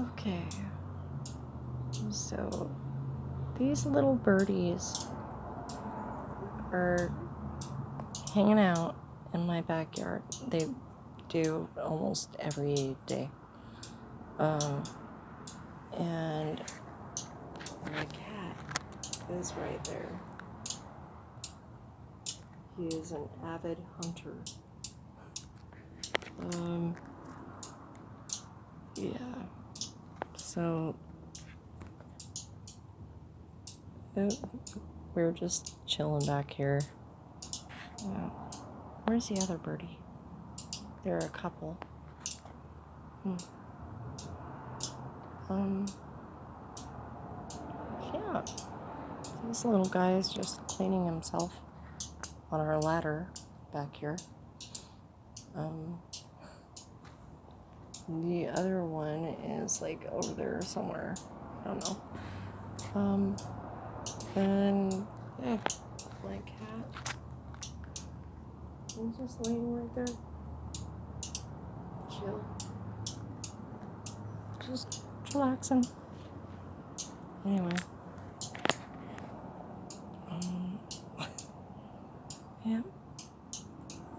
Okay. So, these little birdies are hanging out in my backyard. They do almost every day. And my cat is right there. He is an avid hunter. Yeah. So we're just chilling back here. Where's the other birdie? There are a couple. Yeah. This little guy is just cleaning himself on our ladder back here. The other one is like over there somewhere. I don't know. And yeah, my cat is just laying right there. Chill. Just relaxing. Anyway. Yeah.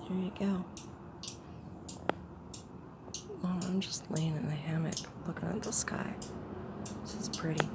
There you go. I'm just laying in the hammock looking at the sky. This is pretty.